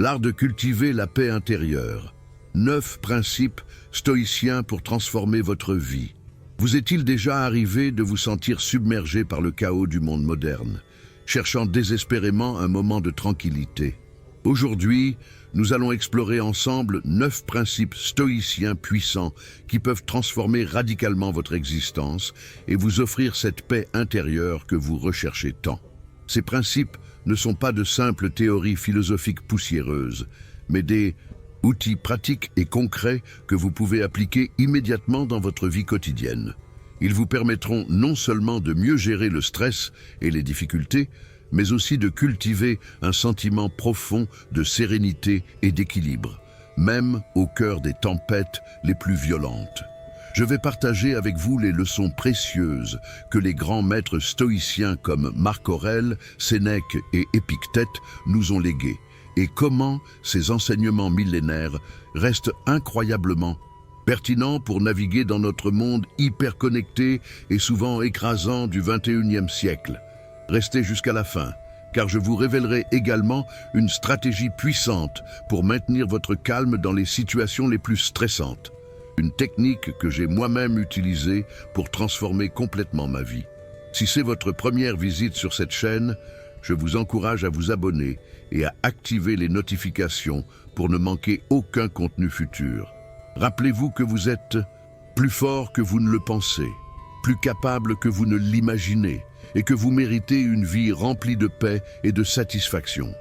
l'art de cultiver la paix intérieure. 9 principes stoïciens pour transformer votre vie. Vous est-il déjà arrivé de vous sentir submergé par le chaos du monde moderne, cherchant désespérément un moment de tranquillité? Aujourd'hui, nous allons explorer ensemble 9 principes stoïciens puissants qui peuvent transformer radicalement votre existence et vous offrir cette paix intérieure que vous recherchez tant. Ces principes ne sont pas de simples théories philosophiques poussiéreuses, mais des outils pratiques et concrets que vous pouvez appliquer immédiatement dans votre vie quotidienne. Ils vous permettront non seulement de mieux gérer le stress et les difficultés, mais aussi de cultiver un sentiment profond de sérénité et d'équilibre, même au cœur des tempêtes les plus violentes. Je vais partager avec vous les leçons précieuses que les grands maîtres stoïciens comme Marc Aurèle, Sénèque et Épictète nous ont léguées, et comment ces enseignements millénaires restent incroyablement pertinents pour naviguer dans notre monde hyper connecté et souvent écrasant du 21e siècle. Restez jusqu'à la fin, car je vous révélerai également une stratégie puissante pour maintenir votre calme dans les situations les plus stressantes. Une technique que j'ai moi-même utilisée pour transformer complètement ma vie. Si c'est votre première visite sur cette chaîne, je vous encourage à vous abonner et à activer les notifications pour ne manquer aucun contenu futur. Rappelez-vous que vous êtes plus fort que vous ne le pensez, plus capable que vous ne l'imaginez, et que vous méritez une vie remplie de paix et de satisfaction.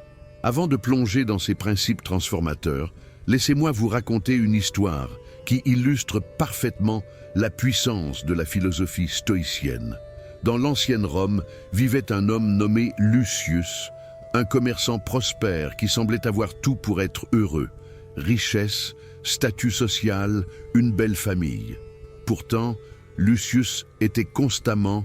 Avant de plonger dans ces principes transformateurs, laissez-moi vous raconter une histoire qui illustre parfaitement la puissance de la philosophie stoïcienne. Dans l'ancienne Rome vivait un homme nommé Lucius, un commerçant prospère qui semblait avoir tout pour être heureux. Richesse, statut social, une belle famille. Pourtant, Lucius était constamment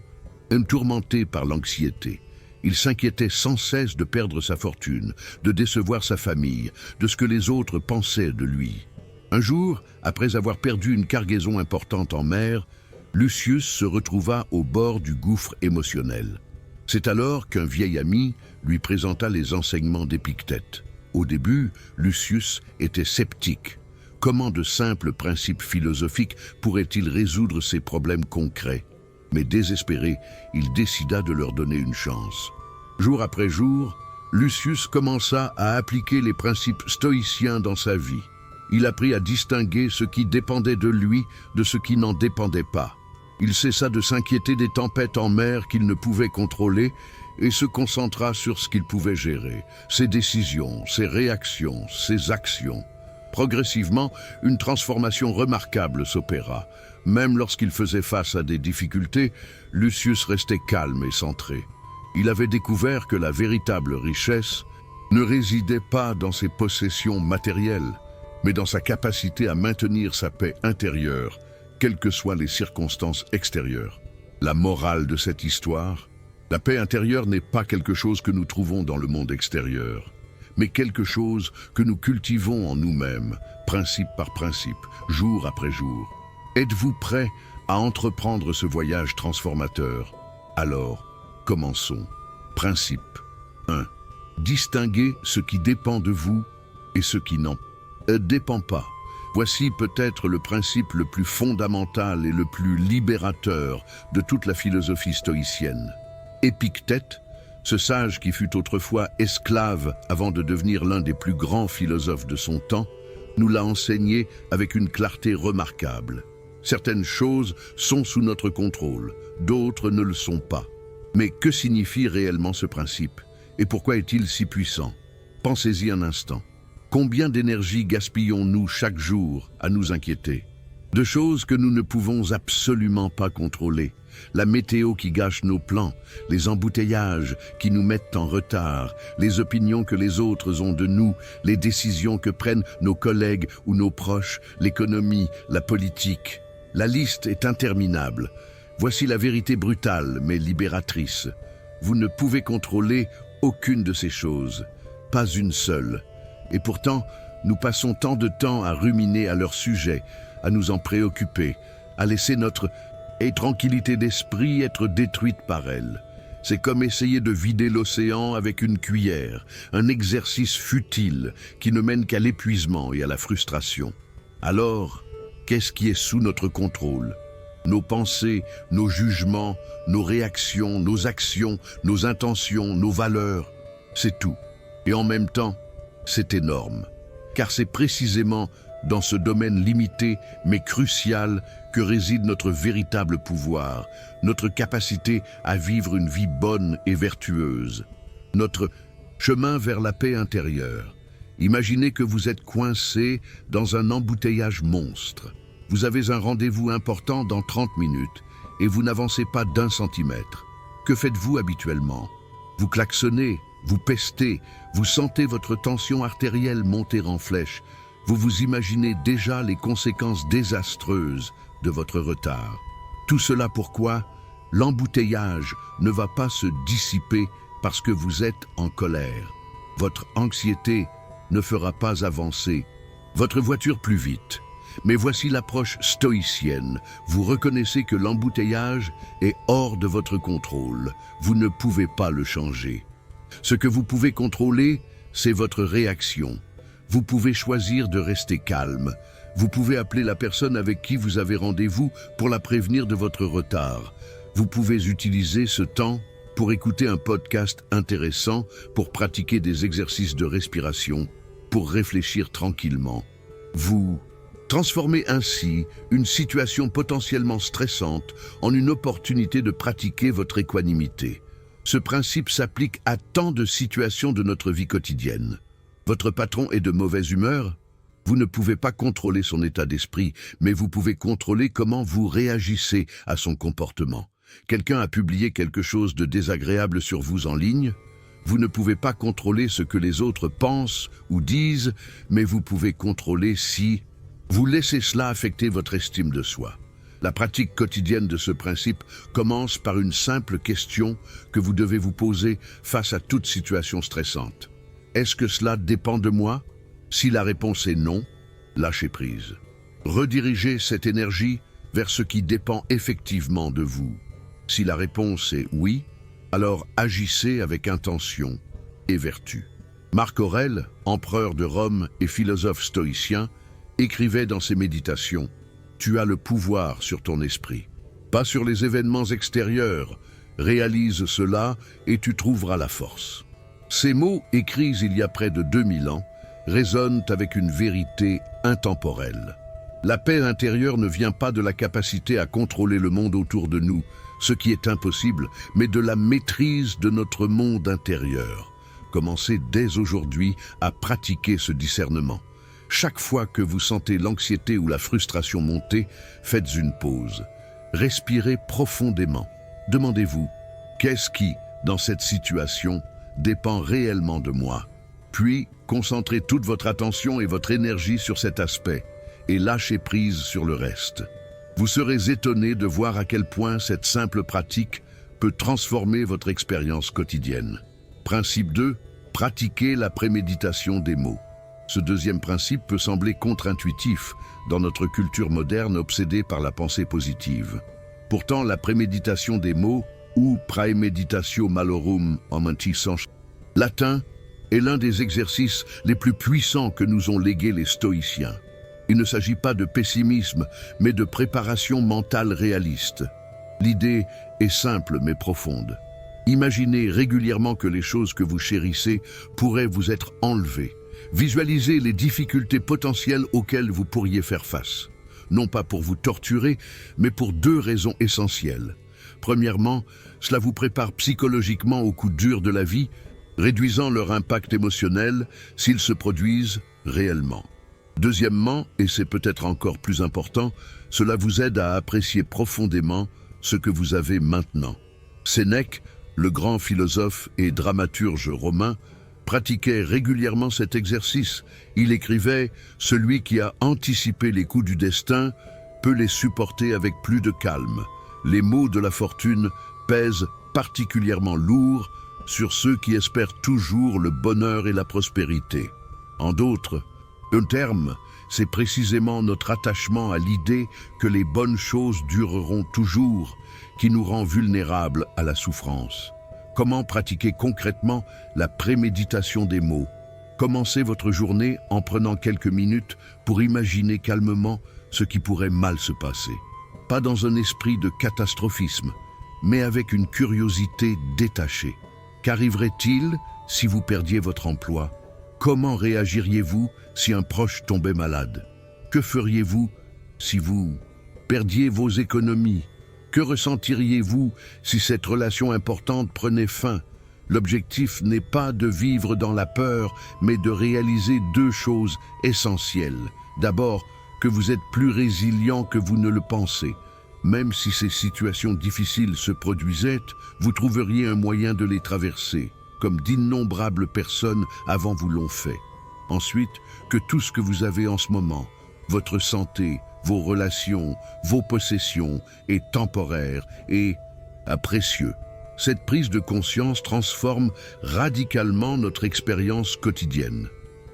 tourmenté par l'anxiété. Il s'inquiétait sans cesse de perdre sa fortune, de décevoir sa famille, de ce que les autres pensaient de lui. Un jour, après avoir perdu une cargaison importante en mer, Lucius se retrouva au bord du gouffre émotionnel. C'est alors qu'un vieil ami lui présenta les enseignements d'Épictète. Au début, Lucius était sceptique. Comment de simples principes philosophiques pourraient-ils résoudre ces problèmes concrets? Mais désespéré, il décida de leur donner une chance. Jour après jour, Lucius commença à appliquer les principes stoïciens dans sa vie. Il apprit à distinguer ce qui dépendait de lui de ce qui n'en dépendait pas. Il cessa de s'inquiéter des tempêtes en mer qu'il ne pouvait contrôler et se concentra sur ce qu'il pouvait gérer, ses décisions, ses réactions, ses actions. Progressivement, une transformation remarquable s'opéra. Même lorsqu'il faisait face à des difficultés, Lucius restait calme et centré. Il avait découvert que la véritable richesse ne résidait pas dans ses possessions matérielles, mais dans sa capacité à maintenir sa paix intérieure, quelles que soient les circonstances extérieures. La morale de cette histoire, la paix intérieure n'est pas quelque chose que nous trouvons dans le monde extérieur, mais quelque chose que nous cultivons en nous-mêmes, principe par principe, jour après jour. Êtes-vous prêt à entreprendre ce voyage transformateur? Alors, commençons. Principe 1. Distinguez ce qui dépend de vous et ce qui n'en dépend pas. Voici peut-être le principe le plus fondamental et le plus libérateur de toute la philosophie stoïcienne. Épictète, ce sage qui fut autrefois esclave avant de devenir l'un des plus grands philosophes de son temps, nous l'a enseigné avec une clarté remarquable. Certaines choses sont sous notre contrôle, d'autres ne le sont pas. Mais que signifie réellement ce principe? Et pourquoi est-il si puissant? Pensez-y un instant. Combien d'énergie gaspillons-nous chaque jour à nous inquiéter? De choses que nous ne pouvons absolument pas contrôler. La météo qui gâche nos plans, les embouteillages qui nous mettent en retard, les opinions que les autres ont de nous, les décisions que prennent nos collègues ou nos proches, l'économie, la politique. La liste est interminable. Voici la vérité brutale mais libératrice. Vous ne pouvez contrôler aucune de ces choses, pas une seule. Et pourtant, nous passons tant de temps à ruminer à leur sujet, à nous en préoccuper, à laisser notre tranquillité d'esprit être détruite par elles. C'est comme essayer de vider l'océan avec une cuillère, un exercice futile qui ne mène qu'à l'épuisement et à la frustration. Alors, qu'est-ce qui est sous notre contrôle? Nos pensées, nos jugements, nos réactions, nos actions, nos intentions, nos valeurs, c'est tout. Et en même temps, c'est énorme. Car c'est précisément dans ce domaine limité mais crucial que réside notre véritable pouvoir, notre capacité à vivre une vie bonne et vertueuse, notre chemin vers la paix intérieure. Imaginez que vous êtes coincé dans un embouteillage monstre. Vous avez un rendez-vous important dans 30 minutes et vous n'avancez pas d'1 centimètre. Que faites-vous habituellement? Vous klaxonnez, vous pestez, vous sentez votre tension artérielle monter en flèche. Vous vous imaginez déjà les conséquences désastreuses de votre retard. Tout cela pourquoi l'embouteillage ne va pas se dissiper parce que vous êtes en colère. Votre anxiété ne fera pas avancer votre voiture plus vite. Mais voici l'approche stoïcienne. Vous reconnaissez que l'embouteillage est hors de votre contrôle. Vous ne pouvez pas le changer. Ce que vous pouvez contrôler, c'est votre réaction. Vous pouvez choisir de rester calme. Vous pouvez appeler la personne avec qui vous avez rendez-vous pour la prévenir de votre retard. Vous pouvez utiliser ce temps pour écouter un podcast intéressant, pour pratiquer des exercices de respiration, pour réfléchir tranquillement. Vous transformez ainsi une situation potentiellement stressante en une opportunité de pratiquer votre équanimité. Ce principe s'applique à tant de situations de notre vie quotidienne. Votre patron est de mauvaise humeur? Vous ne pouvez pas contrôler son état d'esprit, mais vous pouvez contrôler comment vous réagissez à son comportement. Quelqu'un a publié quelque chose de désagréable sur vous en ligne? Vous ne pouvez pas contrôler ce que les autres pensent ou disent, mais vous pouvez contrôler si vous laissez cela affecter votre estime de soi. La pratique quotidienne de ce principe commence par une simple question que vous devez vous poser face à toute situation stressante. Est-ce que cela dépend de moi? Si la réponse est non, lâchez prise. Redirigez cette énergie vers ce qui dépend effectivement de vous. Si la réponse est oui, alors agissez avec intention et vertu. Marc Aurèle, empereur de Rome et philosophe stoïcien, écrivait dans ses méditations « Tu as le pouvoir sur ton esprit, pas sur les événements extérieurs. Réalise cela et tu trouveras la force. » Ces mots, écrits il y a près de 2000 ans, résonnent avec une vérité intemporelle. La paix intérieure ne vient pas de la capacité à contrôler le monde autour de nous, ce qui est impossible, mais de la maîtrise de notre monde intérieur. Commencez dès aujourd'hui à pratiquer ce discernement. Chaque fois que vous sentez l'anxiété ou la frustration monter, faites une pause. Respirez profondément. Demandez-vous, qu'est-ce qui, dans cette situation, dépend réellement de moi? Puis, concentrez toute votre attention et votre énergie sur cet aspect et lâchez prise sur le reste. Vous serez étonné de voir à quel point cette simple pratique peut transformer votre expérience quotidienne. Principe 2. Pratiquez la préméditation des mots. Ce deuxième principe peut sembler contre-intuitif dans notre culture moderne obsédée par la pensée positive. Pourtant, la préméditation des mots, ou praemeditatio malorum en mentis latin, est l'un des exercices les plus puissants que nous ont légués les stoïciens. Il ne s'agit pas de pessimisme, mais de préparation mentale réaliste. L'idée est simple mais profonde. Imaginez régulièrement que les choses que vous chérissez pourraient vous être enlevées. Visualisez les difficultés potentielles auxquelles vous pourriez faire face. Non pas pour vous torturer, mais pour deux raisons essentielles. Premièrement, cela vous prépare psychologiquement aux coups durs de la vie, réduisant leur impact émotionnel s'ils se produisent réellement. Deuxièmement, et c'est peut-être encore plus important, cela vous aide à apprécier profondément ce que vous avez maintenant. Sénèque, le grand philosophe et dramaturge romain, pratiquait régulièrement cet exercice. Il écrivait « Celui qui a anticipé les coups du destin peut les supporter avec plus de calme. Les maux de la fortune pèsent particulièrement lourd sur ceux qui espèrent toujours le bonheur et la prospérité. » En d'autres termes, c'est précisément notre attachement à l'idée que les bonnes choses dureront toujours qui nous rend vulnérables à la souffrance. Comment pratiquer concrètement la préméditation des mots? Commencez votre journée en prenant quelques minutes pour imaginer calmement ce qui pourrait mal se passer. Pas dans un esprit de catastrophisme, mais avec une curiosité détachée. Qu'arriverait-il si vous perdiez votre emploi? Comment réagiriez-vous si un proche tombait malade? Que feriez-vous si vous perdiez vos économies? Que ressentiriez-vous si cette relation importante prenait fin? L'objectif n'est pas de vivre dans la peur, mais de réaliser deux choses essentielles. D'abord, que vous êtes plus résilient que vous ne le pensez. Même si ces situations difficiles se produisaient, vous trouveriez un moyen de les traverser, comme d'innombrables personnes avant vous l'ont fait. Ensuite, que tout ce que vous avez en ce moment, votre santé, vos relations, vos possessions, est temporaire et précieux. Cette prise de conscience transforme radicalement notre expérience quotidienne.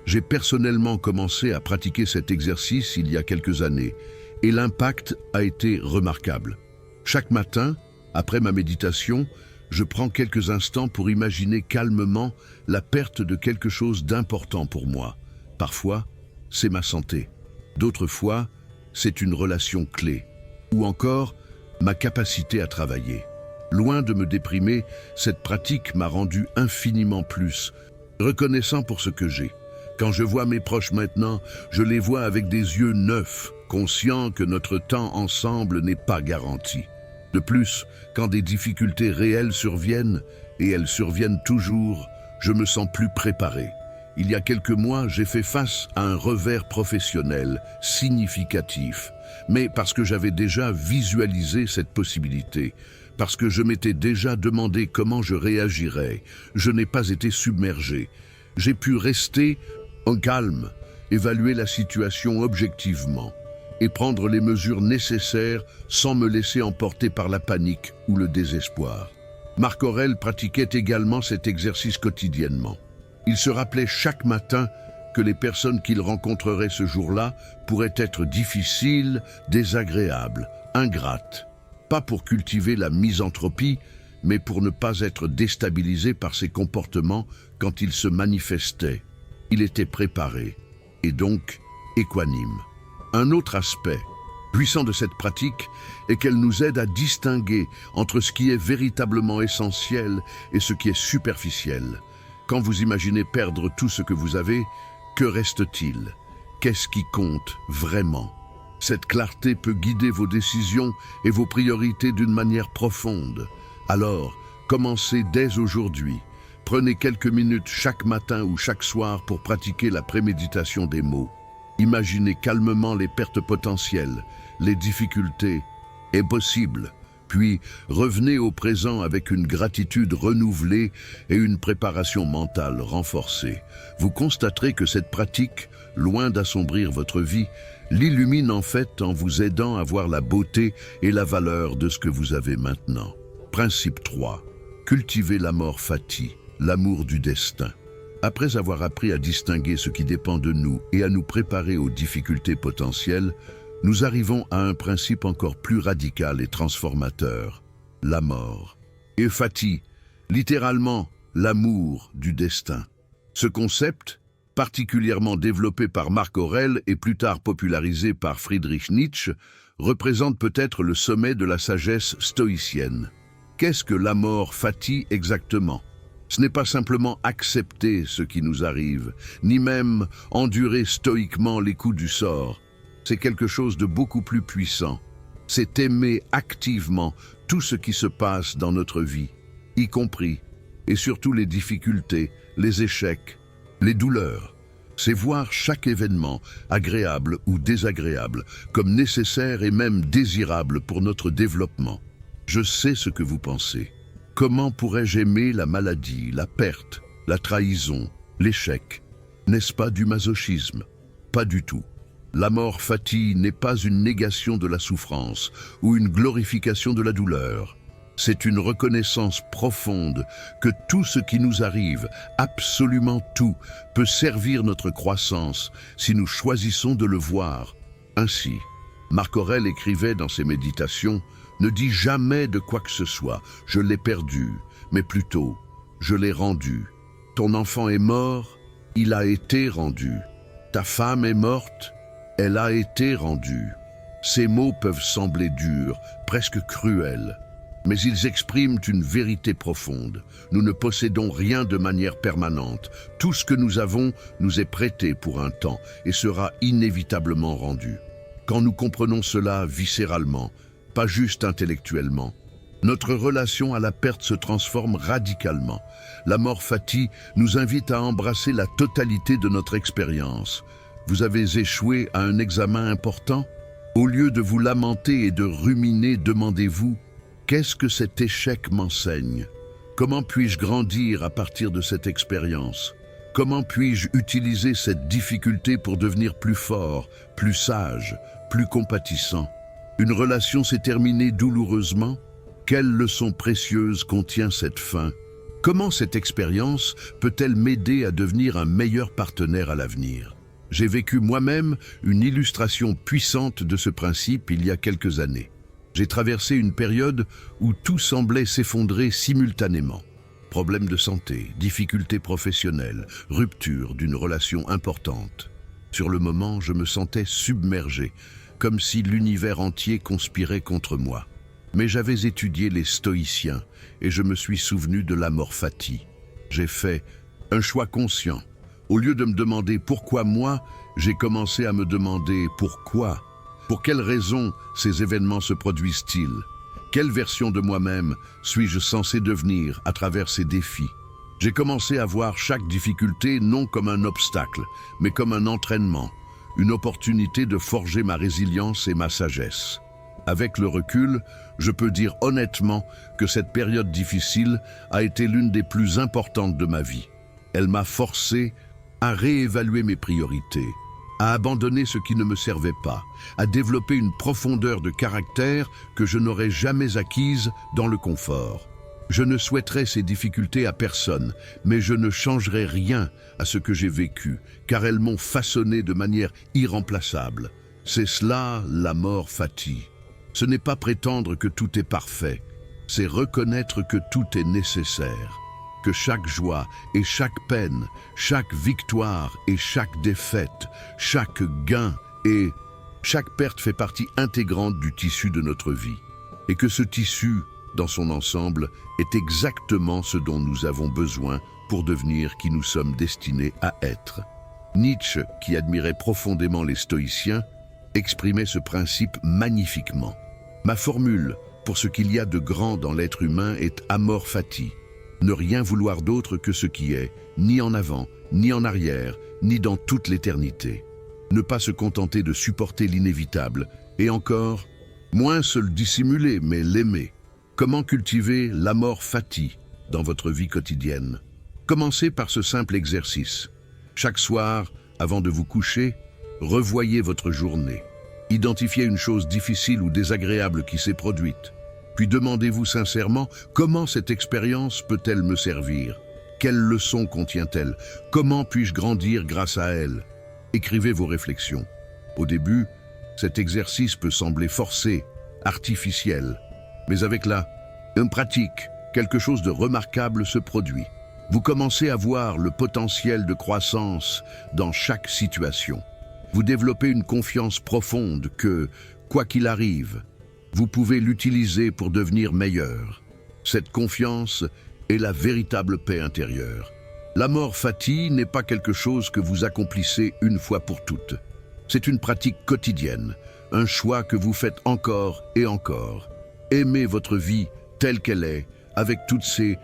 J'ai personnellement commencé à pratiquer cet exercice il y a quelques années et l'impact a été remarquable. Chaque matin, après ma méditation, je prends quelques instants pour imaginer calmement la perte de quelque chose d'important pour moi. Parfois, c'est ma santé. D'autres fois, c'est une relation clé. Ou encore, ma capacité à travailler. Loin de me déprimer, cette pratique m'a rendu infiniment plus reconnaissant pour ce que j'ai. Quand je vois mes proches maintenant, je les vois avec des yeux neufs, conscients que notre temps ensemble n'est pas garanti. De plus, quand des difficultés réelles surviennent, et elles surviennent toujours, je me sens plus préparé. Il y a quelques mois, j'ai fait face à un revers professionnel significatif, mais parce que j'avais déjà visualisé cette possibilité, parce que je m'étais déjà demandé comment je réagirais, je n'ai pas été submergé. J'ai pu rester en calme, évaluer la situation objectivement et prendre les mesures nécessaires sans me laisser emporter par la panique ou le désespoir. Marc Aurèle pratiquait également cet exercice quotidiennement. Il se rappelait chaque matin que les personnes qu'il rencontrerait ce jour-là pourraient être difficiles, désagréables, ingrates. Pas pour cultiver la misanthropie, mais pour ne pas être déstabilisé par ses comportements quand ils se manifestaient. Il était préparé, et donc équanime. Un autre aspect puissant de cette pratique est qu'elle nous aide à distinguer entre ce qui est véritablement essentiel et ce qui est superficiel. Quand vous imaginez perdre tout ce que vous avez, que reste-t-il? Qu'est-ce qui compte vraiment? Cette clarté peut guider vos décisions et vos priorités d'une manière profonde. Alors, commencez dès aujourd'hui. Prenez quelques minutes chaque matin ou chaque soir pour pratiquer la préméditation des mots. Imaginez calmement les pertes potentielles, les difficultés et possibles. Puis, revenez au présent avec une gratitude renouvelée et une préparation mentale renforcée. Vous constaterez que cette pratique, loin d'assombrir votre vie, l'illumine en fait en vous aidant à voir la beauté et la valeur de ce que vous avez maintenant. Principe 3. Cultivez l'amor fati, l'amour du destin. Après avoir appris à distinguer ce qui dépend de nous et à nous préparer aux difficultés potentielles, nous arrivons à un principe encore plus radical et transformateur, l'amor. Et fati, littéralement l'amour du destin. Ce concept, particulièrement développé par Marc Aurèle et plus tard popularisé par Friedrich Nietzsche, représente peut-être le sommet de la sagesse stoïcienne. Qu'est-ce que l'amor fati exactement? Ce n'est pas simplement accepter ce qui nous arrive, ni même endurer stoïquement les coups du sort. C'est quelque chose de beaucoup plus puissant. C'est aimer activement tout ce qui se passe dans notre vie, y compris et surtout les difficultés, les échecs, les douleurs. C'est voir chaque événement, agréable ou désagréable, comme nécessaire et même désirable pour notre développement. Je sais ce que vous pensez. Comment pourrais-je aimer la maladie, la perte, la trahison, l'échec? N'est-ce pas du masochisme? Pas du tout. L'amor fati n'est pas une négation de la souffrance ou une glorification de la douleur. C'est une reconnaissance profonde que tout ce qui nous arrive, absolument tout, peut servir notre croissance si nous choisissons de le voir. Ainsi, Marc Aurèle écrivait dans ses méditations « Ne dis jamais de quoi que ce soit, je l'ai perdu, mais plutôt « je l'ai rendu ». Ton enfant est mort, il a été rendu. Ta femme est morte, elle a été rendue. Ces mots peuvent sembler durs, presque cruels, mais ils expriment une vérité profonde. Nous ne possédons rien de manière permanente. Tout ce que nous avons nous est prêté pour un temps et sera inévitablement rendu. Quand nous comprenons cela viscéralement, pas juste intellectuellement, notre relation à la perte se transforme radicalement. La mort fati nous invite à embrasser la totalité de notre expérience. Vous avez échoué à un examen important? Au lieu de vous lamenter et de ruminer, demandez-vous « Qu'est-ce que cet échec m'enseigne? Comment puis-je grandir à partir de cette expérience? Comment puis-je utiliser cette difficulté pour devenir plus fort, plus sage, plus compatissant? Une relation s'est terminée douloureusement? Quelle leçon précieuse contient cette fin? Comment cette expérience peut-elle m'aider à devenir un meilleur partenaire à l'avenir? J'ai vécu moi-même une illustration puissante de ce principe il y a quelques années. J'ai traversé une période où tout semblait s'effondrer simultanément. Problèmes de santé, difficultés professionnelles, rupture d'une relation importante. Sur le moment, je me sentais submergé, comme si l'univers entier conspirait contre moi. Mais j'avais étudié les stoïciens et je me suis souvenu de la mort fati. J'ai fait un choix conscient. Au lieu de me demander pourquoi moi, j'ai commencé à me demander pourquoi. Pour quelles raisons ces événements se produisent-ils? Quelle version de moi-même suis-je censé devenir à travers ces défis? J'ai commencé à voir chaque difficulté non comme un obstacle, mais comme un entraînement, une opportunité de forger ma résilience et ma sagesse. Avec le recul, je peux dire honnêtement que cette période difficile a été l'une des plus importantes de ma vie. Elle m'a forcé à réévaluer mes priorités, à abandonner ce qui ne me servait pas, à développer une profondeur de caractère que je n'aurais jamais acquise dans le confort. Je ne souhaiterais ces difficultés à personne, mais je ne changerai rien à ce que j'ai vécu, car elles m'ont façonné de manière irremplaçable. C'est cela la mort fati. Ce n'est pas prétendre que tout est parfait, c'est reconnaître que tout est nécessaire, que chaque joie et chaque peine, chaque victoire et chaque défaite, chaque gain et chaque perte fait partie intégrante du tissu de notre vie, et que ce tissu, dans son ensemble, est exactement ce dont nous avons besoin pour devenir qui nous sommes destinés à être. Nietzsche, qui admirait profondément les stoïciens, exprimait ce principe magnifiquement. Ma formule pour ce qu'il y a de grand dans l'être humain est amor fati, ne rien vouloir d'autre que ce qui est, ni en avant, ni en arrière, ni dans toute l'éternité. Ne pas se contenter de supporter l'inévitable, et encore, moins se le dissimuler, mais l'aimer. Comment cultiver l'amor fati dans votre vie quotidienne? Commencez par ce simple exercice. Chaque soir, avant de vous coucher, revoyez votre journée. Identifiez une chose difficile ou désagréable qui s'est produite. Puis demandez-vous sincèrement comment cette expérience peut-elle me servir? Quelle leçon contient-elle? Comment puis-je grandir grâce à elle? Écrivez vos réflexions. Au début, cet exercice peut sembler forcé, artificiel. Mais avec la pratique, quelque chose de remarquable se produit. Vous commencez à voir le potentiel de croissance dans chaque situation. Vous développez une confiance profonde que, quoi qu'il arrive, vous pouvez l'utiliser pour devenir meilleur. Cette confiance est la véritable paix intérieure. La mort fati n'est pas quelque chose que vous accomplissez une fois pour toutes. C'est une pratique quotidienne, un choix que vous faites encore et encore. Aimez votre vie telle qu'elle est, avec toutes ses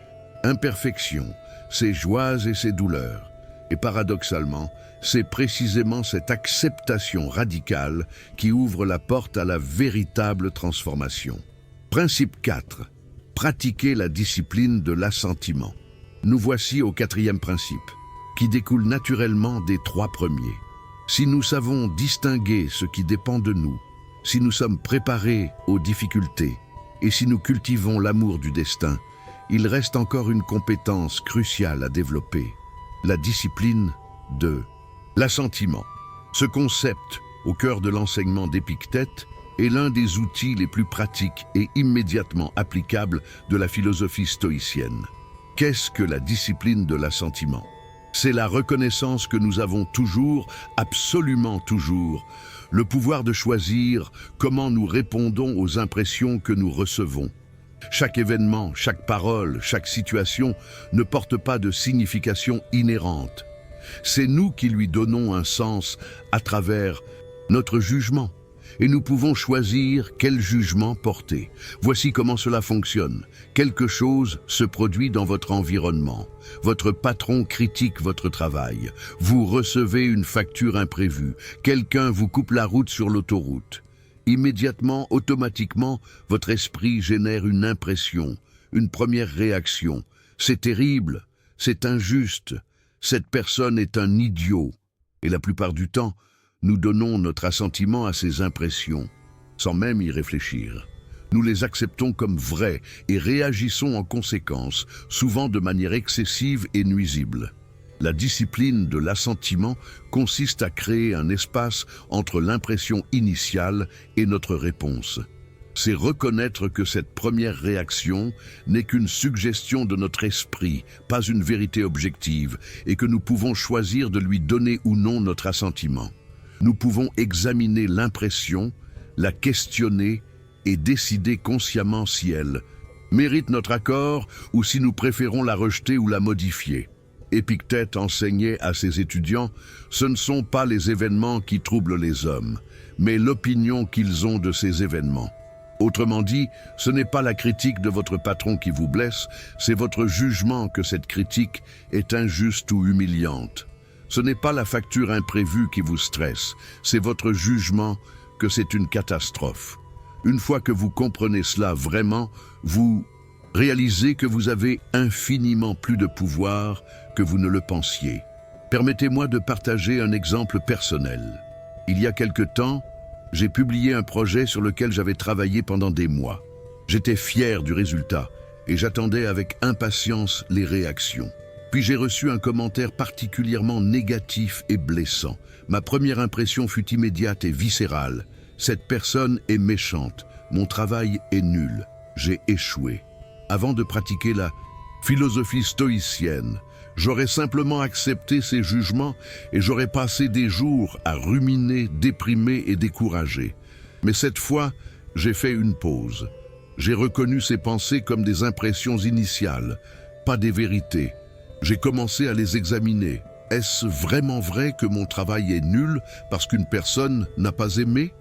imperfections, ses joies et ses douleurs. Et paradoxalement, c'est précisément cette acceptation radicale qui ouvre la porte à la véritable transformation. Principe 4. Pratiquer la discipline de l'assentiment. Nous voici au 4e principe, qui découle naturellement des 3 premiers. Si nous savons distinguer ce qui dépend de nous, si nous sommes préparés aux difficultés, et si nous cultivons l'amour du destin, il reste encore une compétence cruciale à développer, la discipline de l'assentiment. Ce concept, au cœur de l'enseignement d'Épictète, est l'un des outils les plus pratiques et immédiatement applicables de la philosophie stoïcienne. Qu'est-ce que la discipline de l'assentiment? C'est la reconnaissance que nous avons toujours, absolument toujours, le pouvoir de choisir comment nous répondons aux impressions que nous recevons. Chaque événement, chaque parole, chaque situation ne porte pas de signification inhérente. C'est nous qui lui donnons un sens à travers notre jugement. Et nous pouvons choisir quel jugement porter. Voici comment cela fonctionne. Quelque chose se produit dans votre environnement. Votre patron critique votre travail. Vous recevez une facture imprévue. Quelqu'un vous coupe la route sur l'autoroute. Immédiatement, automatiquement, votre esprit génère une impression, une première réaction. C'est terrible, c'est injuste, cette personne est un idiot. Et la plupart du temps, nous donnons notre assentiment à ces impressions, sans même y réfléchir. Nous les acceptons comme vraies et réagissons en conséquence, souvent de manière excessive et nuisible. La discipline de l'assentiment consiste à créer un espace entre l'impression initiale et notre réponse. C'est reconnaître que cette première réaction n'est qu'une suggestion de notre esprit, pas une vérité objective, et que nous pouvons choisir de lui donner ou non notre assentiment. Nous pouvons examiner l'impression, la questionner et décider consciemment si elle mérite notre accord ou si nous préférons la rejeter ou la modifier. Épictète enseignait à ses étudiants, ce ne sont pas les événements qui troublent les hommes, mais l'opinion qu'ils ont de ces événements. Autrement dit, ce n'est pas la critique de votre patron qui vous blesse, c'est votre jugement que cette critique est injuste ou humiliante. Ce n'est pas la facture imprévue qui vous stresse, c'est votre jugement que c'est une catastrophe. Une fois que vous comprenez cela vraiment, vous réalisez que vous avez infiniment plus de pouvoir que vous ne le pensiez. Permettez-moi de partager un exemple personnel. Il y a quelque temps, j'ai publié un projet sur lequel j'avais travaillé pendant des mois. J'étais fier du résultat et j'attendais avec impatience les réactions. Puis j'ai reçu un commentaire particulièrement négatif et blessant. Ma première impression fut immédiate et viscérale. Cette personne est méchante, mon travail est nul, j'ai échoué. Avant de pratiquer la philosophie stoïcienne, j'aurais simplement accepté ces jugements et j'aurais passé des jours à ruminer, déprimé et découragé. Mais cette fois, j'ai fait une pause. J'ai reconnu ces pensées comme des impressions initiales, pas des vérités. J'ai commencé à les examiner. Est-ce vraiment vrai que mon travail est nul parce qu'une personne n'a pas aimé?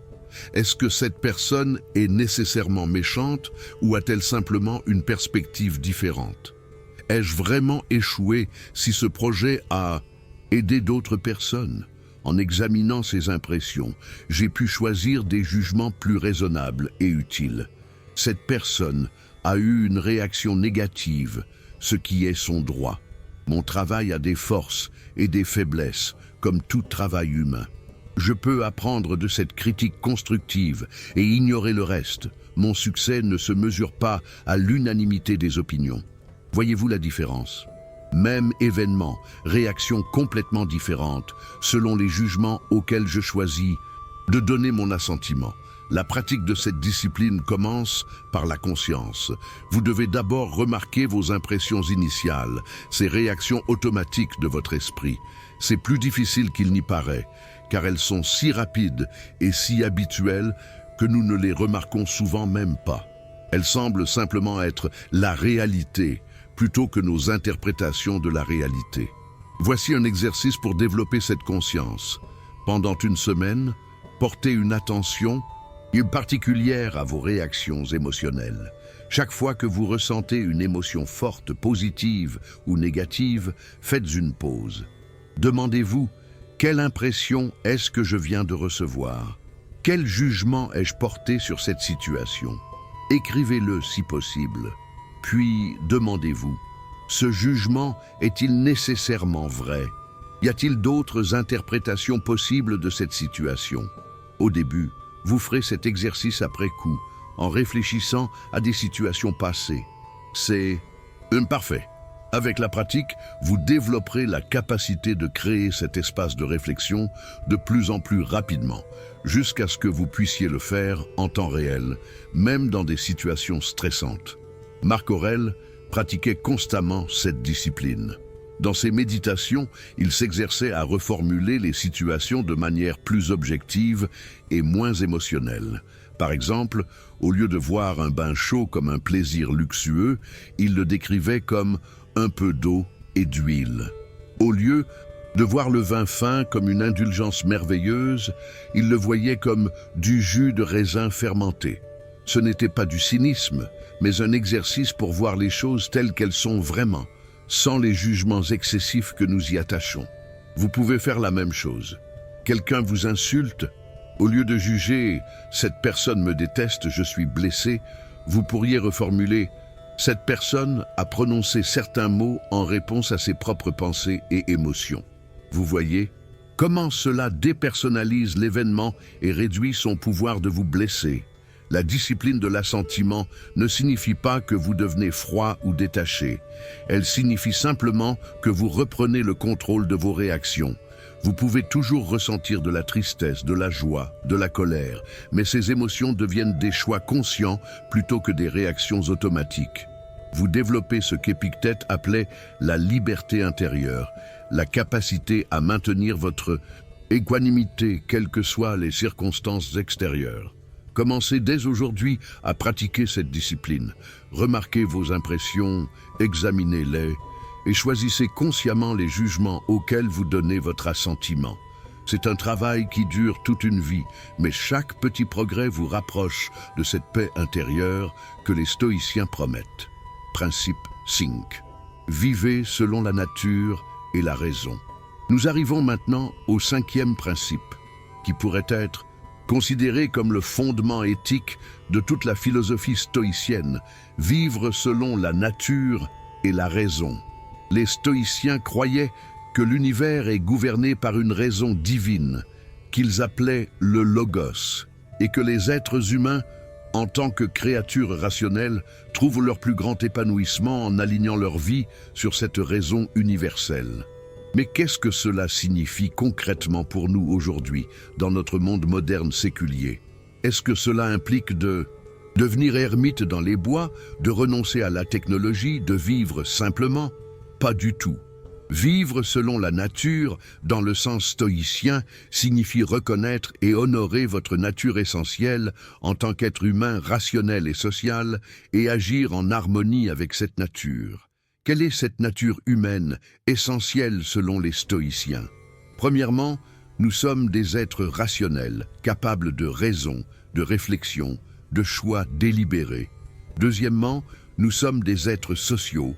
Est-ce que cette personne est nécessairement méchante ou a-t-elle simplement une perspective différente? Ai-je vraiment échoué si ce projet a aidé d'autres personnes? En examinant ces impressions, j'ai pu choisir des jugements plus raisonnables et utiles. Cette personne a eu une réaction négative, ce qui est son droit. Mon travail a des forces et des faiblesses, comme tout travail humain. Je peux apprendre de cette critique constructive et ignorer le reste. Mon succès ne se mesure pas à l'unanimité des opinions. Voyez-vous la différence? Même événement, réaction complètement différente, selon les jugements auxquels je choisis de donner mon assentiment. La pratique de cette discipline commence par la conscience. Vous devez d'abord remarquer vos impressions initiales, ces réactions automatiques de votre esprit. C'est plus difficile qu'il n'y paraît, car elles sont si rapides et si habituelles que nous ne les remarquons souvent même pas. Elles semblent simplement être la réalité, plutôt que nos interprétations de la réalité. Voici un exercice pour développer cette conscience. Pendant une semaine, portez une attention particulière à vos réactions émotionnelles. Chaque fois que vous ressentez une émotion forte, positive ou négative, faites une pause. Demandez-vous, quelle impression est-ce que je viens de recevoir? Quel jugement ai-je porté sur cette situation? Écrivez-le si possible. Puis demandez-vous, ce jugement est-il nécessairement vrai? Y a-t-il d'autres interprétations possibles de cette situation? Au début, vous ferez cet exercice après coup, en réfléchissant à des situations passées. C'est parfait. Avec la pratique, vous développerez la capacité de créer cet espace de réflexion de plus en plus rapidement, jusqu'à ce que vous puissiez le faire en temps réel, même dans des situations stressantes. Marc Aurèle pratiquait constamment cette discipline. Dans ses méditations, il s'exerçait à reformuler les situations de manière plus objective et moins émotionnelle. Par exemple, au lieu de voir un bain chaud comme un plaisir luxueux, il le décrivait comme un peu d'eau et d'huile. Au lieu de voir le vin fin comme une indulgence merveilleuse, il le voyait comme du jus de raisin fermenté. Ce n'était pas du cynisme, mais un exercice pour voir les choses telles qu'elles sont vraiment, sans les jugements excessifs que nous y attachons. Vous pouvez faire la même chose. Quelqu'un vous insulte, au lieu de juger « cette personne me déteste, je suis blessé », vous pourriez reformuler « cette personne a prononcé certains mots en réponse à ses propres pensées et émotions ». Vous voyez comment cela dépersonnalise l'événement et réduit son pouvoir de vous blesser. La discipline de l'assentiment ne signifie pas que vous devenez froid ou détaché. Elle signifie simplement que vous reprenez le contrôle de vos réactions. Vous pouvez toujours ressentir de la tristesse, de la joie, de la colère, mais ces émotions deviennent des choix conscients plutôt que des réactions automatiques. Vous développez ce qu'Épictète appelait la liberté intérieure, la capacité à maintenir votre équanimité, quelles que soient les circonstances extérieures. Commencez dès aujourd'hui à pratiquer cette discipline. Remarquez vos impressions, examinez-les et choisissez consciemment les jugements auxquels vous donnez votre assentiment. C'est un travail qui dure toute une vie, mais chaque petit progrès vous rapproche de cette paix intérieure que les stoïciens promettent. Principe 5. Vivez selon la nature et la raison. Nous arrivons maintenant au 5e principe, qui pourrait être considéré comme le fondement éthique de toute la philosophie stoïcienne, vivre selon la nature et la raison. Les stoïciens croyaient que l'univers est gouverné par une raison divine, qu'ils appelaient le logos, et que les êtres humains, en tant que créatures rationnelles, trouvent leur plus grand épanouissement en alignant leur vie sur cette raison universelle. Mais qu'est-ce que cela signifie concrètement pour nous aujourd'hui, dans notre monde moderne séculier? Est-ce que cela implique de devenir ermite dans les bois, de renoncer à la technologie, de vivre simplement? Pas du tout. Vivre selon la nature, dans le sens stoïcien, signifie reconnaître et honorer votre nature essentielle en tant qu'être humain rationnel et social et agir en harmonie avec cette nature. Quelle est cette nature humaine, essentielle selon les stoïciens? Premièrement, nous sommes des êtres rationnels, capables de raison, de réflexion, de choix délibérés. Deuxièmement, nous sommes des êtres sociaux,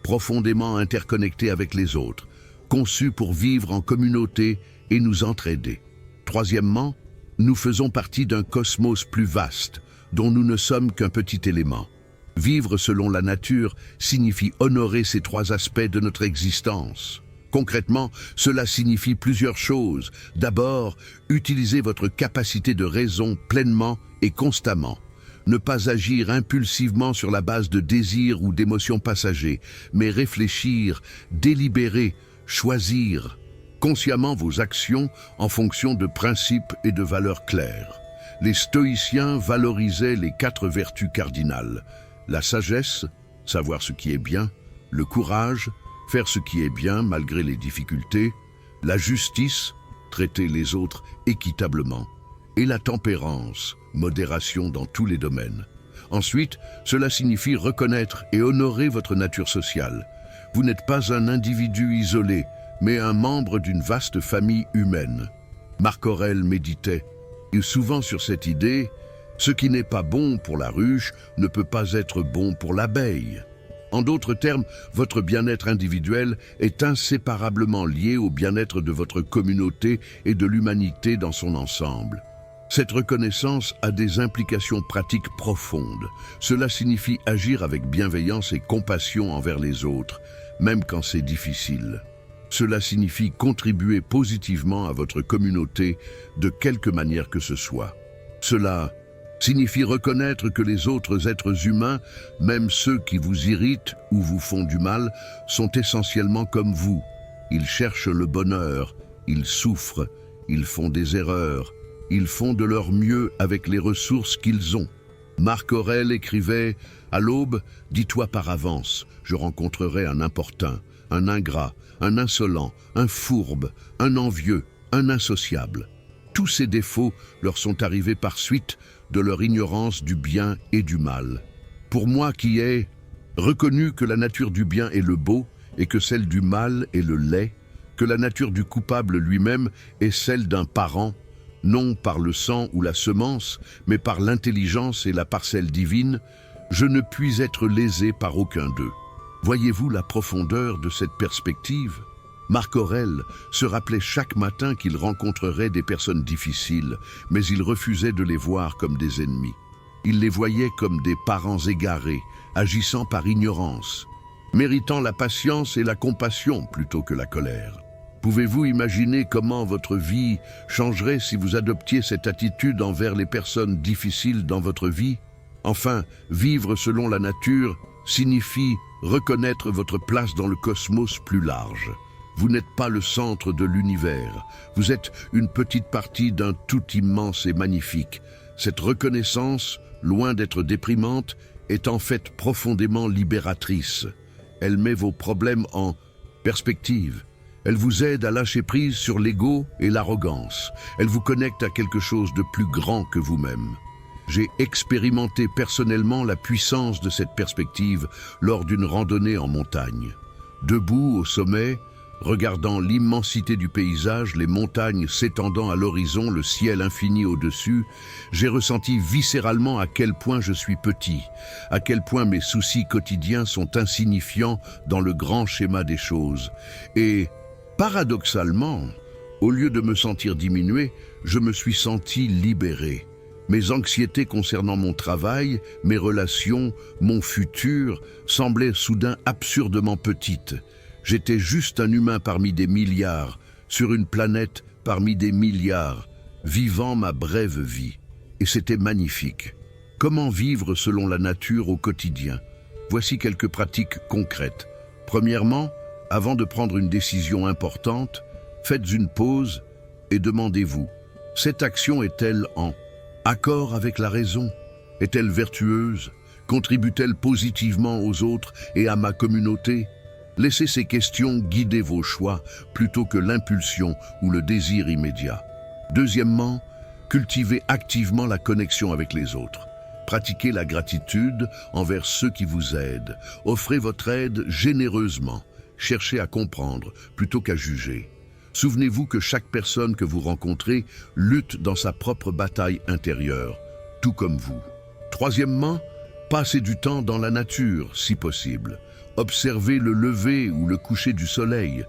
profondément interconnectés avec les autres, conçus pour vivre en communauté et nous entraider. Troisièmement, nous faisons partie d'un cosmos plus vaste, dont nous ne sommes qu'un petit élément. Vivre selon la nature signifie honorer ces trois aspects de notre existence. Concrètement, cela signifie plusieurs choses. D'abord, utiliser votre capacité de raison pleinement et constamment. Ne pas agir impulsivement sur la base de désirs ou d'émotions passagers, mais réfléchir, délibérer, choisir consciemment vos actions en fonction de principes et de valeurs claires. Les stoïciens valorisaient les 4 vertus cardinales. La sagesse, savoir ce qui est bien, le courage, faire ce qui est bien malgré les difficultés, la justice, traiter les autres équitablement, et la tempérance, modération dans tous les domaines. Ensuite, cela signifie reconnaître et honorer votre nature sociale. Vous n'êtes pas un individu isolé, mais un membre d'une vaste famille humaine. Marc Aurèle méditait, et souvent sur cette idée, ce qui n'est pas bon pour la ruche ne peut pas être bon pour l'abeille. En d'autres termes, votre bien-être individuel est inséparablement lié au bien-être de votre communauté et de l'humanité dans son ensemble. Cette reconnaissance a des implications pratiques profondes. Cela signifie agir avec bienveillance et compassion envers les autres, même quand c'est difficile. Cela signifie contribuer positivement à votre communauté de quelque manière que ce soit. Cela signifie reconnaître que les autres êtres humains, même ceux qui vous irritent ou vous font du mal, sont essentiellement comme vous. Ils cherchent le bonheur, ils souffrent, ils font des erreurs, ils font de leur mieux avec les ressources qu'ils ont. Marc Aurèle écrivait « À l'aube, dis-toi par avance, je rencontrerai un importun, un ingrat, un insolent, un fourbe, un envieux, un insociable. » Tous ces défauts leur sont arrivés par suite de leur ignorance du bien et du mal. Pour moi qui ai reconnu que la nature du bien est le beau et que celle du mal est le laid, que la nature du coupable lui-même est celle d'un parent, non par le sang ou la semence, mais par l'intelligence et la parcelle divine, je ne puis être lésé par aucun d'eux. Voyez-vous la profondeur de cette perspective ? Marc Aurèle se rappelait chaque matin qu'il rencontrerait des personnes difficiles, mais il refusait de les voir comme des ennemis. Il les voyait comme des parents égarés, agissant par ignorance, méritant la patience et la compassion plutôt que la colère. Pouvez-vous imaginer comment votre vie changerait si vous adoptiez cette attitude envers les personnes difficiles dans votre vie? Enfin, vivre selon la nature signifie reconnaître votre place dans le cosmos plus large. Vous n'êtes pas le centre de l'univers, vous êtes une petite partie d'un tout immense et magnifique. Cette reconnaissance, loin d'être déprimante, est en fait profondément libératrice. Elle met vos problèmes en perspective. Elle vous aide à lâcher prise sur l'ego et l'arrogance. Elle vous connecte à quelque chose de plus grand que vous-même. J'ai expérimenté personnellement la puissance de cette perspective lors d'une randonnée en montagne. Debout au sommet, regardant l'immensité du paysage, les montagnes s'étendant à l'horizon, le ciel infini au-dessus, j'ai ressenti viscéralement à quel point je suis petit, à quel point mes soucis quotidiens sont insignifiants dans le grand schéma des choses. Et, paradoxalement, au lieu de me sentir diminué, je me suis senti libéré. Mes anxiétés concernant mon travail, mes relations, mon futur semblaient soudain absurdement petites. J'étais juste un humain parmi des milliards, sur une planète parmi des milliards, vivant ma brève vie. Et c'était magnifique. Comment vivre selon la nature au quotidien? Voici quelques pratiques concrètes. Premièrement, avant de prendre une décision importante, faites une pause et demandez-vous, cette action est-elle en accord avec la raison? Est-elle vertueuse? Contribue-t-elle positivement aux autres et à ma communauté? Laissez ces questions guider vos choix plutôt que l'impulsion ou le désir immédiat. Deuxièmement, cultivez activement la connexion avec les autres. Pratiquez la gratitude envers ceux qui vous aident. Offrez votre aide généreusement. Cherchez à comprendre plutôt qu'à juger. Souvenez-vous que chaque personne que vous rencontrez lutte dans sa propre bataille intérieure, tout comme vous. Troisièmement, passez du temps dans la nature, si possible. Observez le lever ou le coucher du soleil.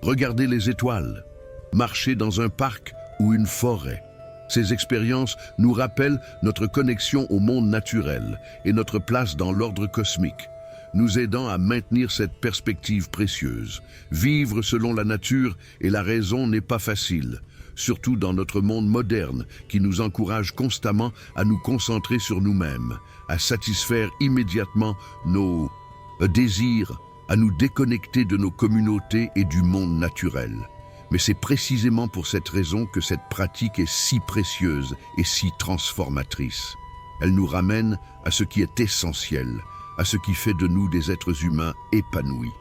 Regardez les étoiles. Marchez dans un parc ou une forêt. Ces expériences nous rappellent notre connexion au monde naturel et notre place dans l'ordre cosmique, nous aidant à maintenir cette perspective précieuse. Vivre selon la nature et la raison n'est pas facile, surtout dans notre monde moderne qui nous encourage constamment à nous concentrer sur nous-mêmes, à satisfaire immédiatement nos désirs, à nous déconnecter de nos communautés et du monde naturel. Mais c'est précisément pour cette raison que cette pratique est si précieuse et si transformatrice. Elle nous ramène à ce qui est essentiel, à ce qui fait de nous des êtres humains épanouis.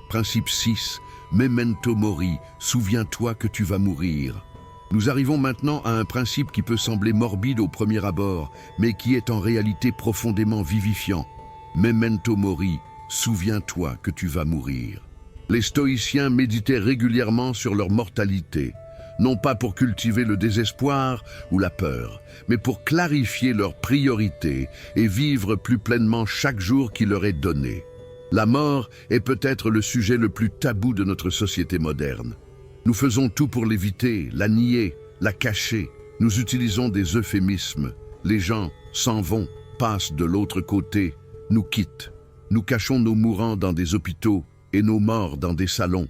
Principe 6, Memento Mori, souviens-toi que tu vas mourir. Nous arrivons maintenant à un principe qui peut sembler morbide au premier abord, mais qui est en réalité profondément vivifiant. Memento Mori, souviens-toi que tu vas mourir. Les stoïciens méditaient régulièrement sur leur mortalité, non pas pour cultiver le désespoir ou la peur, mais pour clarifier leurs priorités et vivre plus pleinement chaque jour qui leur est donné. La mort est peut-être le sujet le plus tabou de notre société moderne. Nous faisons tout pour l'éviter, la nier, la cacher. Nous utilisons des euphémismes. Les gens s'en vont, passent de l'autre côté, nous quittent. Nous cachons nos mourants dans des hôpitaux et nos morts dans des salons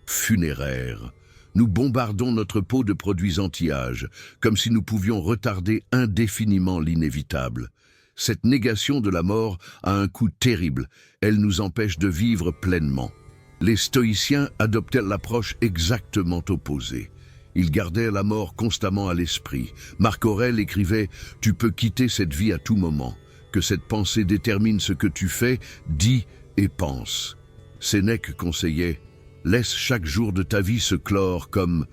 funéraires. Nous bombardons notre peau de produits anti-âge, comme si nous pouvions retarder indéfiniment l'inévitable. Cette négation de la mort a un coût terrible. Elle nous empêche de vivre pleinement. Les stoïciens adoptèrent l'approche exactement opposée. Ils gardèrent la mort constamment à l'esprit. Marc Aurèle écrivait « Tu peux quitter cette vie à tout moment. que cette pensée détermine ce que tu fais, dis et penses. Sénèque conseillait « Laisse chaque jour de ta vie se clore comme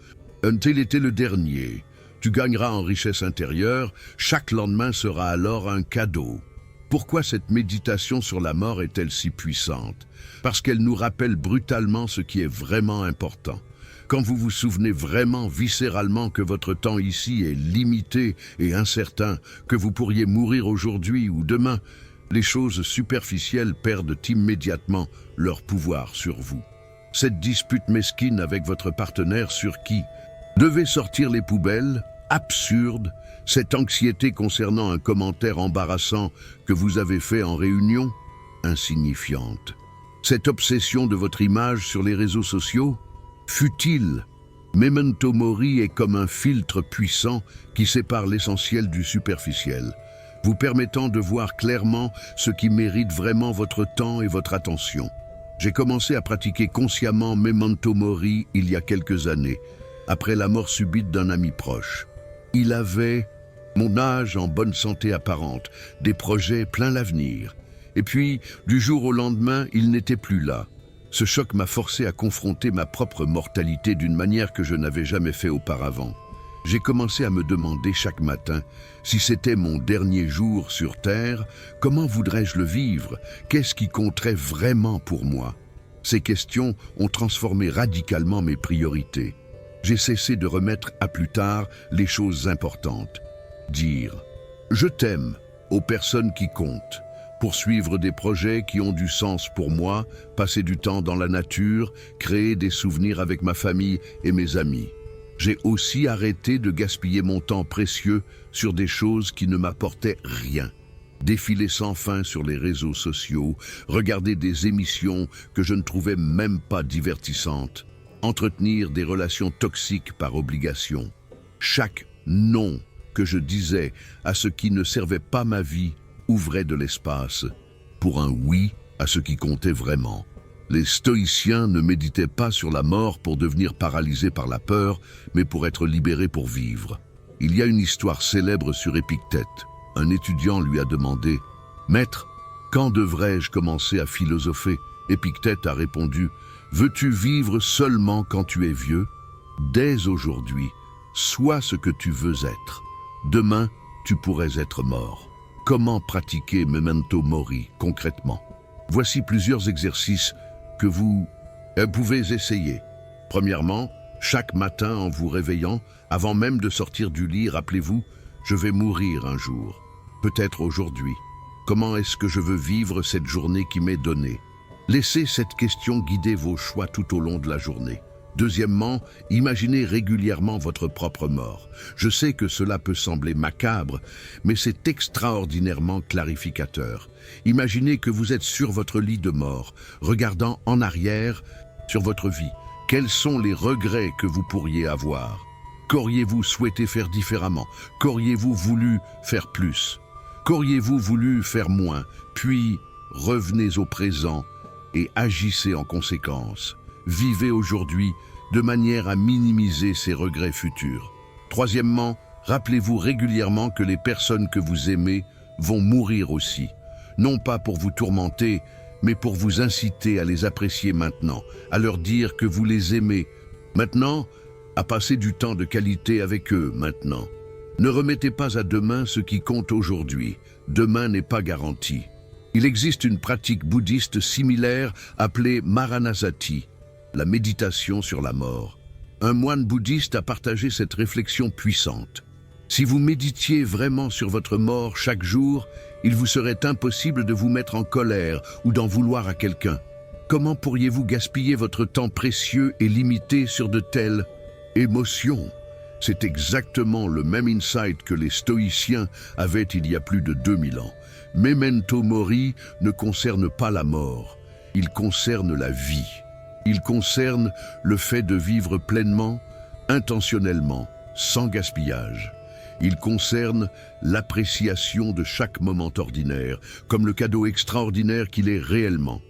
un tel était le dernier. Tu gagneras en richesse intérieure, chaque lendemain sera alors un cadeau. » Pourquoi cette méditation sur la mort est-elle si puissante? Parce qu'elle nous rappelle brutalement ce qui est vraiment important. Quand vous vous souvenez vraiment viscéralement que votre temps ici est limité et incertain, que vous pourriez mourir aujourd'hui ou demain, les choses superficielles perdent immédiatement leur pouvoir sur vous. Cette dispute mesquine avec votre partenaire sur qui devait sortir les poubelles, absurde, cette anxiété concernant un commentaire embarrassant que vous avez fait en réunion, insignifiante. Cette obsession de votre image sur les réseaux sociaux, futile. Memento Mori est comme un filtre puissant qui sépare l'essentiel du superficiel, vous permettant de voir clairement ce qui mérite vraiment votre temps et votre attention. J'ai commencé à pratiquer consciemment Memento Mori il y a quelques années, après la mort subite d'un ami proche. Il avait mon âge en bonne santé apparente, des projets plein l'avenir. Et puis, du jour au lendemain, il n'était plus là. Ce choc m'a forcé à confronter ma propre mortalité d'une manière que je n'avais jamais fait auparavant. J'ai commencé à me demander chaque matin, si c'était mon dernier jour sur Terre, comment voudrais-je le vivre? Qu'est-ce qui compterait vraiment pour moi? Ces questions ont transformé radicalement mes priorités. J'ai cessé de remettre à plus tard les choses importantes. Dire « je t'aime » aux personnes qui comptent. Poursuivre des projets qui ont du sens pour moi, passer du temps dans la nature, créer des souvenirs avec ma famille et mes amis. J'ai aussi arrêté de gaspiller mon temps précieux sur des choses qui ne m'apportaient rien. Défiler sans fin sur les réseaux sociaux, regarder des émissions que je ne trouvais même pas divertissantes, entretenir des relations toxiques par obligation. Chaque « non » que je disais à ce qui ne servait pas ma vie ouvrait de l'espace pour un oui à ce qui comptait vraiment. Les stoïciens ne méditaient pas sur la mort pour devenir paralysés par la peur, mais pour être libérés pour vivre. Il y a une histoire célèbre sur Épictète. Un étudiant lui a demandé « Maître, quand devrais-je commencer à philosopher ?» Épictète a répondu « Veux-tu vivre seulement quand tu es vieux? Dès aujourd'hui, sois ce que tu veux être. Demain, tu pourrais être mort. » Comment pratiquer Memento Mori concrètement? Voici plusieurs exercices que vous pouvez essayer. Premièrement, chaque matin en vous réveillant, avant même de sortir du lit, rappelez-vous, je vais mourir un jour, peut-être aujourd'hui. Comment est-ce que je veux vivre cette journée qui m'est donnée? Laissez cette question guider vos choix tout au long de la journée. Deuxièmement, imaginez régulièrement votre propre mort. Je sais que cela peut sembler macabre, mais c'est extraordinairement clarificateur. Imaginez que vous êtes sur votre lit de mort, regardant en arrière sur votre vie. Quels sont les regrets que vous pourriez avoir? Qu'auriez-vous souhaité faire différemment? Qu'auriez-vous voulu faire plus? Qu'auriez-vous voulu faire moins? Puis, revenez au présent et agissez en conséquence. Vivez aujourd'hui de manière à minimiser ces regrets futurs. Troisièmement, rappelez-vous régulièrement que les personnes que vous aimez vont mourir aussi. Non pas pour vous tourmenter, mais pour vous inciter à les apprécier maintenant, à leur dire que vous les aimez maintenant, à passer du temps de qualité avec eux maintenant. Ne remettez pas à demain ce qui compte aujourd'hui. Demain n'est pas garanti. Il existe une pratique bouddhiste similaire appelée Maranasati, la méditation sur la mort. Un moine bouddhiste a partagé cette réflexion puissante. Si vous méditiez vraiment sur votre mort chaque jour, il vous serait impossible de vous mettre en colère ou d'en vouloir à quelqu'un. Comment pourriez-vous gaspiller votre temps précieux et limité sur de telles émotions? C'est exactement le même insight que les stoïciens avaient il y a plus de 2000 ans. Memento Mori ne concerne pas la mort, il concerne la vie. Il concerne le fait de vivre pleinement, intentionnellement, sans gaspillage. Il concerne l'appréciation de chaque moment ordinaire, comme le cadeau extraordinaire qu'il est réellement.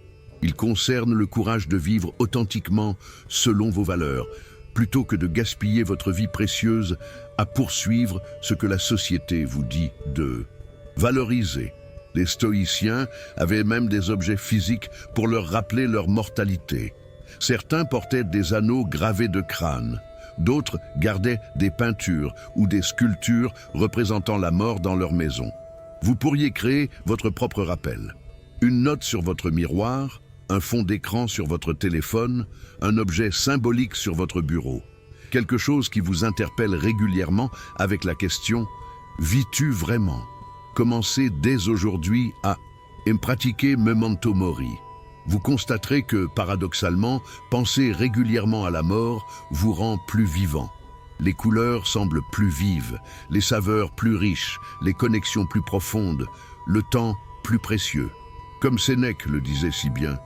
Il concerne le courage de vivre authentiquement selon vos valeurs, plutôt que de gaspiller votre vie précieuse à poursuivre ce que la société vous dit de valoriser. Les stoïciens avaient même des objets physiques pour leur rappeler leur mortalité. Certains portaient des anneaux gravés de crâne. D'autres gardaient des peintures ou des sculptures représentant la mort dans leur maison. Vous pourriez créer votre propre rappel. Une note sur votre miroir, un fond d'écran sur votre téléphone, un objet symbolique sur votre bureau. Quelque chose qui vous interpelle régulièrement avec la question « Vis-tu vraiment ?» Commencez dès aujourd'hui à pratiquer Memento Mori. Vous constaterez que, paradoxalement, penser régulièrement à la mort vous rend plus vivant. Les couleurs semblent plus vives, les saveurs plus riches, les connexions plus profondes, le temps plus précieux. Comme Sénèque le disait si bien,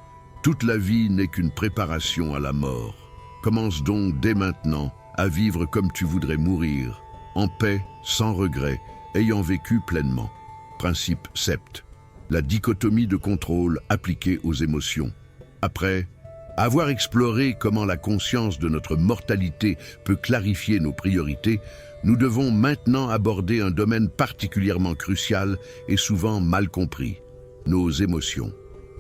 toute la vie n'est qu'une préparation à la mort. Commence donc dès maintenant à vivre comme tu voudrais mourir, en paix, sans regret, ayant vécu pleinement. Principe sept. La dichotomie de contrôle appliquée aux émotions. Après avoir exploré comment la conscience de notre mortalité peut clarifier nos priorités, nous devons maintenant aborder un domaine particulièrement crucial et souvent mal compris, nos émotions.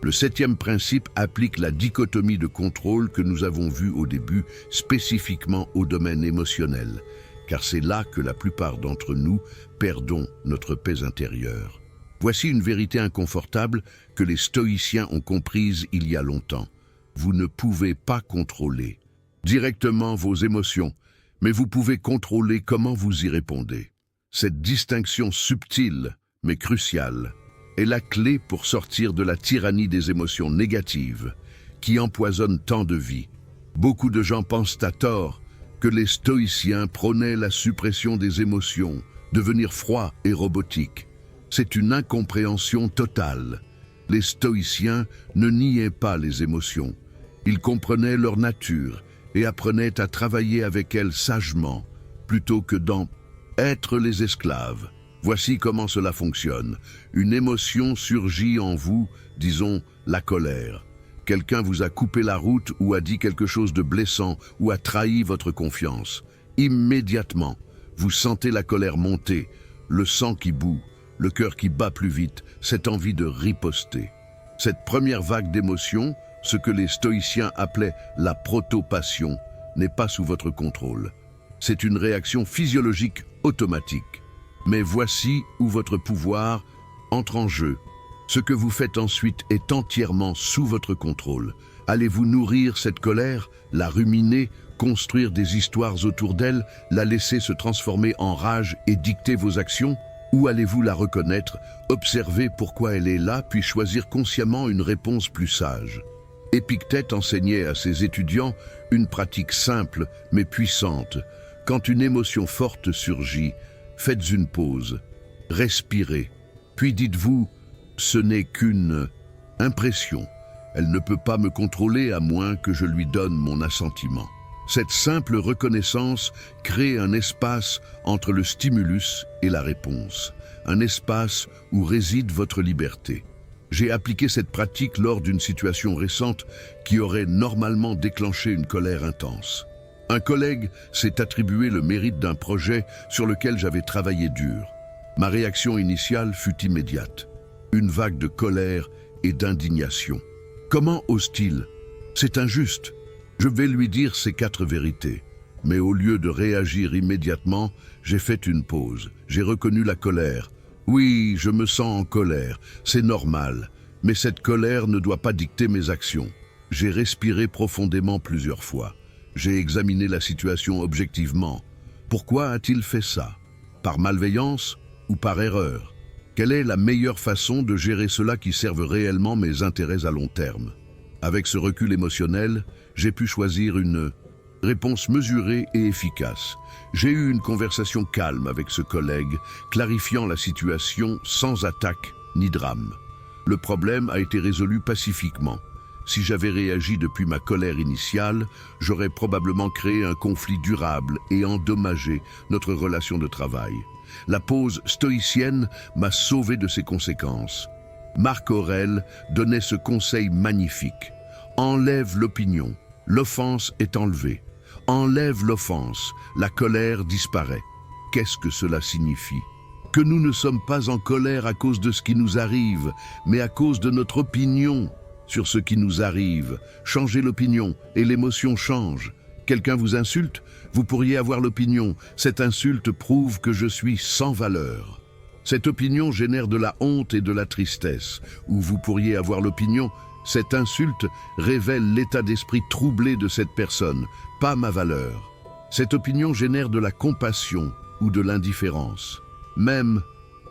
Le septième principe applique la dichotomie de contrôle que nous avons vue au début spécifiquement au domaine émotionnel, car c'est là que la plupart d'entre nous perdons notre paix intérieure. Voici une vérité inconfortable que les stoïciens ont comprise il y a longtemps. Vous ne pouvez pas contrôler directement vos émotions, mais vous pouvez contrôler comment vous y répondez. Cette distinction subtile, mais cruciale, est la clé pour sortir de la tyrannie des émotions négatives qui empoisonnent tant de vies. Beaucoup de gens pensent à tort que les stoïciens prônaient la suppression des émotions, devenir froids et robotiques. C'est une incompréhension totale. Les stoïciens ne niaient pas les émotions. Ils comprenaient leur nature et apprenaient à travailler avec elles sagement, plutôt que d'en être les esclaves. Voici comment cela fonctionne. Une émotion surgit en vous, disons la colère. Quelqu'un vous a coupé la route ou a dit quelque chose de blessant ou a trahi votre confiance. Immédiatement, vous sentez la colère monter, le sang qui bout, le cœur qui bat plus vite, cette envie de riposter. Cette première vague d'émotions, ce que les stoïciens appelaient la protopassion, n'est pas sous votre contrôle. C'est une réaction physiologique automatique. Mais voici où votre pouvoir entre en jeu. Ce que vous faites ensuite est entièrement sous votre contrôle. Allez-vous nourrir cette colère, la ruminer, construire des histoires autour d'elle, la laisser se transformer en rage et dicter vos actions? Ou allez-vous la reconnaître, observer pourquoi elle est là, puis choisir consciemment une réponse plus sage? Épictète enseignait à ses étudiants une pratique simple mais puissante. Quand une émotion forte surgit, faites une pause, respirez, puis dites-vous « ce n'est qu'une impression, elle ne peut pas me contrôler à moins que je lui donne mon assentiment ». Cette simple reconnaissance crée un espace entre le stimulus et la réponse, un espace où réside votre liberté. J'ai appliqué cette pratique lors d'une situation récente qui aurait normalement déclenché une colère intense. Un collègue s'est attribué le mérite d'un projet sur lequel j'avais travaillé dur. Ma réaction initiale fut immédiate. Une vague de colère et d'indignation. Comment ose-t-il? C'est injuste. Je vais lui dire ces 4 vérités. Mais au lieu de réagir immédiatement, j'ai fait une pause. J'ai reconnu la colère. Oui, je me sens en colère. C'est normal. Mais cette colère ne doit pas dicter mes actions. J'ai respiré profondément plusieurs fois. J'ai examiné la situation objectivement. Pourquoi a-t-il fait ça? Par malveillance ou par erreur? Quelle est la meilleure façon de gérer cela qui serve réellement mes intérêts à long terme? Avec ce recul émotionnel, j'ai pu choisir une réponse mesurée et efficace. J'ai eu une conversation calme avec ce collègue, clarifiant la situation sans attaque ni drame. Le problème a été résolu pacifiquement. Si j'avais réagi depuis ma colère initiale, j'aurais probablement créé un conflit durable et endommagé notre relation de travail. La pause stoïcienne m'a sauvé de ces conséquences. Marc Aurèle donnait ce conseil magnifique. Enlève l'opinion, l'offense est enlevée. Enlève l'offense, la colère disparaît. Qu'est-ce que cela signifie? que nous ne sommes pas en colère à cause de ce qui nous arrive, mais à cause de notre opinion sur ce qui nous arrive. Changez l'opinion et l'émotion change. Quelqu'un vous insulte, vous pourriez avoir l'opinion « Cette insulte prouve que je suis sans valeur ». Cette opinion génère de la honte et de la tristesse. Ou vous pourriez avoir l'opinion « Cette insulte révèle l'état d'esprit troublé de cette personne, pas ma valeur ». Cette opinion génère de la compassion ou de l'indifférence. Même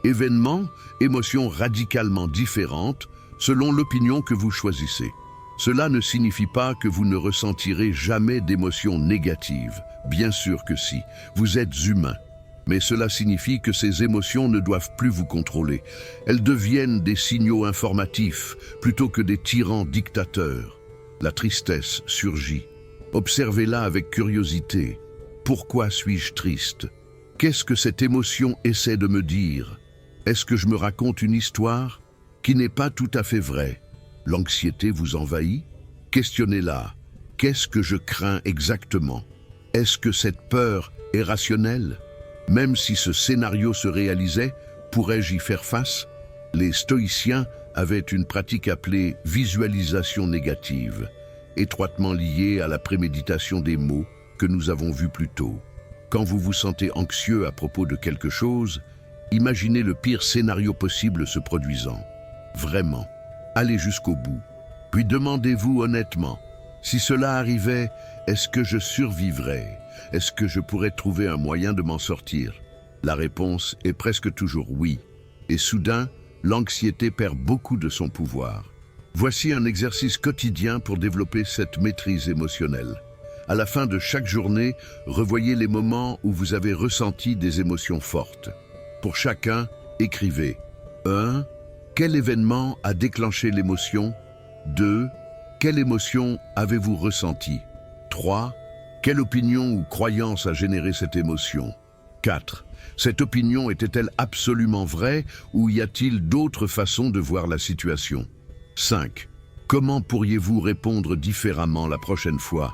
événement, émotions radicalement différentes selon l'opinion que vous choisissez. Cela ne signifie pas que vous ne ressentirez jamais d'émotions négatives. Bien sûr que si, vous êtes humain. Mais cela signifie que ces émotions ne doivent plus vous contrôler. Elles deviennent des signaux informatifs plutôt que des tyrans dictateurs. La tristesse surgit. Observez-la avec curiosité. Pourquoi suis-je triste? Qu'est-ce que cette émotion essaie de me dire? Est-ce que je me raconte une histoire qui n'est pas tout à fait vraie? L'anxiété vous envahit? Questionnez-la. Qu'est-ce que je crains exactement? Est-ce que cette peur est rationnelle? Même si ce scénario se réalisait, pourrais-je y faire face? Les stoïciens avaient une pratique appelée visualisation négative, étroitement liée à la préméditation des mots que nous avons vus plus tôt. Quand vous vous sentez anxieux à propos de quelque chose, imaginez le pire scénario possible se produisant. Vraiment. Allez jusqu'au bout. Puis demandez-vous honnêtement, si cela arrivait, est-ce que je survivrais? Est-ce que je pourrais trouver un moyen de m'en sortir? La réponse est presque toujours oui. Et soudain, l'anxiété perd beaucoup de son pouvoir. Voici un exercice quotidien pour développer cette maîtrise émotionnelle. À la fin de chaque journée, revoyez les moments où vous avez ressenti des émotions fortes. Pour chacun, écrivez 1. Quel événement a déclenché l'émotion? 2. Quelle émotion avez-vous ressenti? 3. Quelle opinion ou croyance a généré cette émotion? 4. Cette opinion était-elle absolument vraie ou y a-t-il d'autres façons de voir la situation? 5. Comment pourriez-vous répondre différemment la prochaine fois?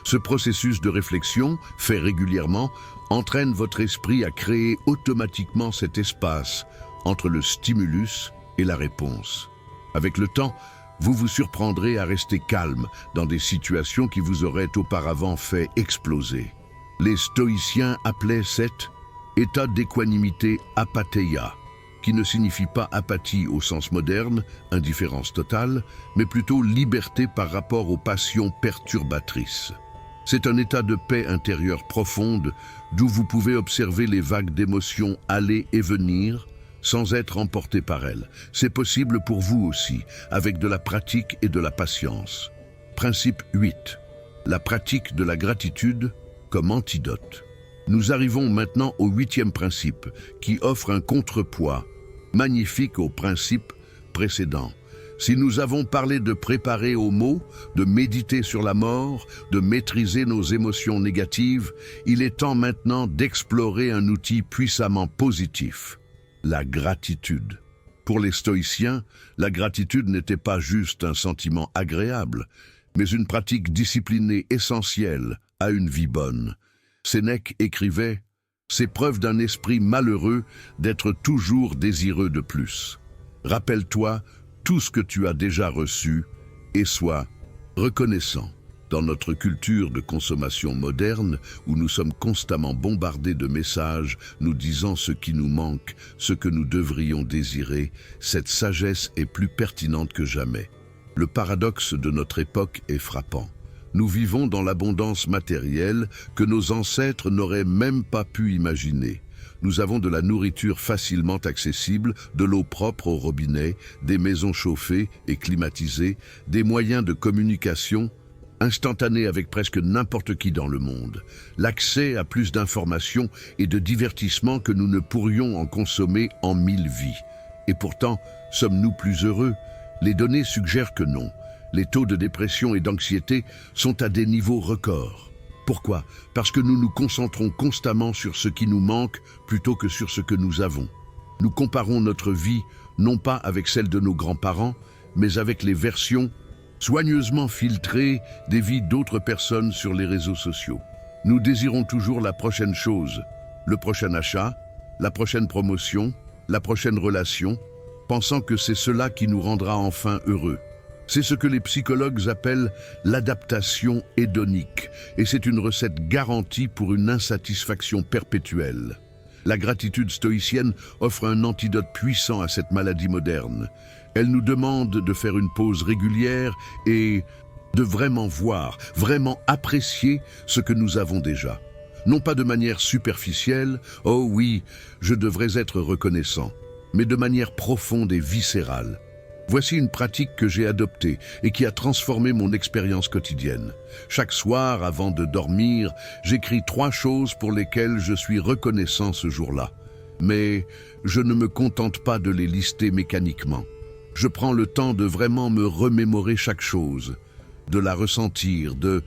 Ce processus de réflexion, fait régulièrement, entraîne votre esprit à créer automatiquement cet espace entre le stimulus et la réponse. Avec le temps, vous vous surprendrez à rester calme dans des situations qui vous auraient auparavant fait exploser. Les stoïciens appelaient cet état d'équanimité apatheia, qui ne signifie pas apathie au sens moderne, indifférence totale, mais plutôt liberté par rapport aux passions perturbatrices. C'est un état de paix intérieure profonde d'où vous pouvez observer les vagues d'émotions aller et venir sans être emporté par elles. C'est possible pour vous aussi, avec de la pratique et de la patience. Principe 8. La pratique de la gratitude comme antidote. Nous arrivons maintenant au 8e principe, qui offre un contrepoids magnifique au principe précédent. Si nous avons parlé de préparer aux mots, de méditer sur la mort, de maîtriser nos émotions négatives, il est temps maintenant d'explorer un outil puissamment positif, la gratitude. Pour les stoïciens, la gratitude n'était pas juste un sentiment agréable, mais une pratique disciplinée essentielle à une vie bonne. Sénèque écrivait « C'est preuve d'un esprit malheureux d'être toujours désireux de plus. Rappelle-toi tout ce que tu as déjà reçu et sois reconnaissant. » Dans notre culture de consommation moderne, où nous sommes constamment bombardés de messages nous disant ce qui nous manque, ce que nous devrions désirer, cette sagesse est plus pertinente que jamais. Le paradoxe de notre époque est frappant. Nous vivons dans l'abondance matérielle que nos ancêtres n'auraient même pas pu imaginer. Nous avons de la nourriture facilement accessible, de l'eau propre au robinet, des maisons chauffées et climatisées, des moyens de communication instantanée avec presque n'importe qui dans le monde, l'accès à plus d'informations et de divertissements que nous ne pourrions en consommer en 1000 vies. Et pourtant, sommes-nous plus heureux? Les données suggèrent que non. Les taux de dépression et d'anxiété sont à des niveaux records. Pourquoi? Parce que nous nous concentrons constamment sur ce qui nous manque plutôt que sur ce que nous avons. Nous comparons notre vie non pas avec celle de nos grands-parents, mais avec les versions soigneusement filtrées des vies d'autres personnes sur les réseaux sociaux. Nous désirons toujours la prochaine chose, le prochain achat, la prochaine promotion, la prochaine relation, pensant que c'est cela qui nous rendra enfin heureux. C'est ce que les psychologues appellent l'adaptation hédonique, et c'est une recette garantie pour une insatisfaction perpétuelle. La gratitude stoïcienne offre un antidote puissant à cette maladie moderne. Elle nous demande de faire une pause régulière et de vraiment voir, vraiment apprécier ce que nous avons déjà. Non pas de manière superficielle, « Oh oui, je devrais être reconnaissant », mais de manière profonde et viscérale. Voici une pratique que j'ai adoptée et qui a transformé mon expérience quotidienne. Chaque soir, avant de dormir, j'écris 3 choses pour lesquelles je suis reconnaissant ce jour-là. Mais je ne me contente pas de les lister mécaniquement. Je prends le temps de vraiment me remémorer chaque chose, de la ressentir, de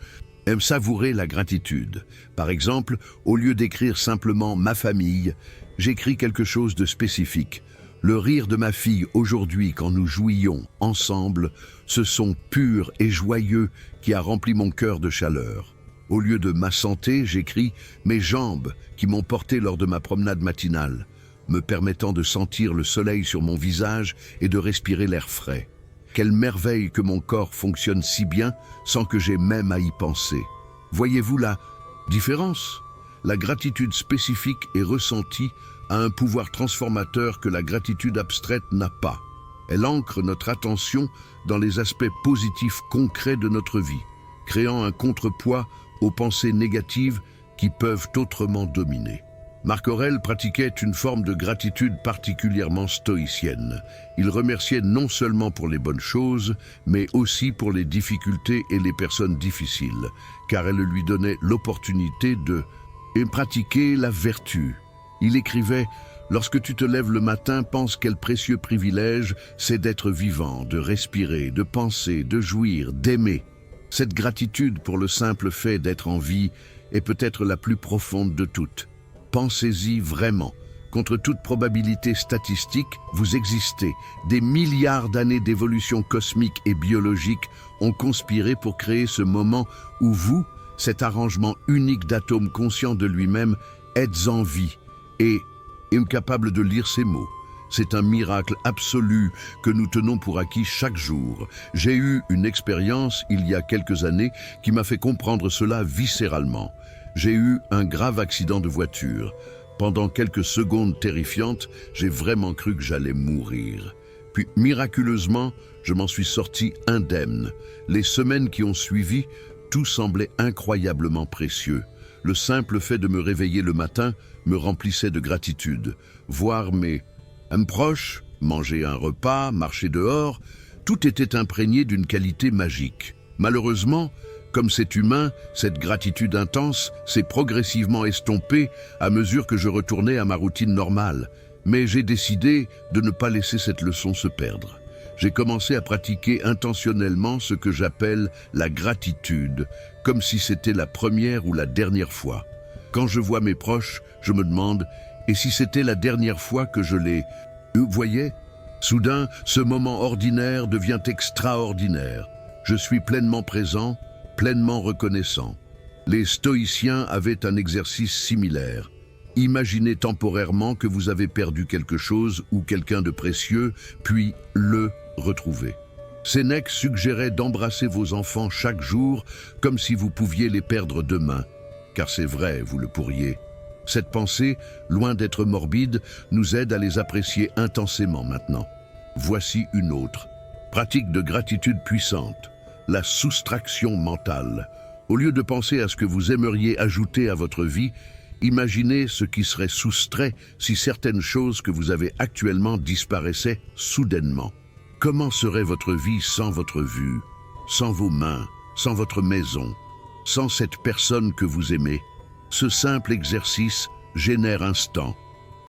savourer la gratitude. Par exemple, au lieu d'écrire simplement « ma famille », j'écris quelque chose de spécifique. Le rire de ma fille aujourd'hui quand nous jouions ensemble, ce son pur et joyeux qui a rempli mon cœur de chaleur. Au lieu de ma santé, j'écris mes jambes qui m'ont porté lors de ma promenade matinale, me permettant de sentir le soleil sur mon visage et de respirer l'air frais. Quelle merveille que mon corps fonctionne si bien sans que j'aie même à y penser. Voyez-vous la différence? La gratitude spécifique et ressentie a un pouvoir transformateur que la gratitude abstraite n'a pas. Elle ancre notre attention dans les aspects positifs concrets de notre vie, créant un contrepoids aux pensées négatives qui peuvent autrement dominer. Marc Aurèle pratiquait une forme de gratitude particulièrement stoïcienne. Il remerciait non seulement pour les bonnes choses, mais aussi pour les difficultés et les personnes difficiles, car elles lui donnaient l'opportunité de pratiquer la vertu. Il écrivait « Lorsque tu te lèves le matin, pense quel précieux privilège c'est d'être vivant, de respirer, de penser, de jouir, d'aimer. Cette gratitude pour le simple fait d'être en vie est peut-être la plus profonde de toutes. Pensez-y vraiment. Contre toute probabilité statistique, vous existez. Des milliards d'années d'évolution cosmique et biologique ont conspiré pour créer ce moment où vous, cet arrangement unique d'atomes conscients de lui-même, êtes en vie et incapable de lire ces mots. C'est un miracle absolu que nous tenons pour acquis chaque jour. J'ai eu une expérience il y a quelques années qui m'a fait comprendre cela viscéralement. J'ai eu un grave accident de voiture. Pendant quelques secondes terrifiantes, j'ai vraiment cru que j'allais mourir. Puis, miraculeusement, je m'en suis sorti indemne. Les semaines qui ont suivi, tout semblait incroyablement précieux. Le simple fait de me réveiller le matin me remplissait de gratitude. Voir mes proches, manger un repas, marcher dehors, tout était imprégné d'une qualité magique. Malheureusement, comme c'est humain, cette gratitude intense s'est progressivement estompée à mesure que je retournais à ma routine normale. Mais j'ai décidé de ne pas laisser cette leçon se perdre. J'ai commencé à pratiquer intentionnellement ce que j'appelle la gratitude, comme si c'était la première ou la dernière fois. Quand je vois mes proches, je me demande, et si c'était la dernière fois que je les voyais? Soudain, ce moment ordinaire devient extraordinaire. Je suis pleinement présent, pleinement reconnaissant. Les stoïciens avaient un exercice similaire. Imaginez temporairement que vous avez perdu quelque chose ou quelqu'un de précieux, puis le retrouvez. Sénèque suggérait d'embrasser vos enfants chaque jour comme si vous pouviez les perdre demain. Car c'est vrai, vous le pourriez. Cette pensée, loin d'être morbide, nous aide à les apprécier intensément maintenant. Voici une autre. Pratique de gratitude puissante. La soustraction mentale. Au lieu de penser à ce que vous aimeriez ajouter à votre vie, imaginez ce qui serait soustrait si certaines choses que vous avez actuellement disparaissaient soudainement. Comment serait votre vie sans votre vue, sans vos mains, sans votre maison, sans cette personne que vous aimez? Ce simple exercice génère instant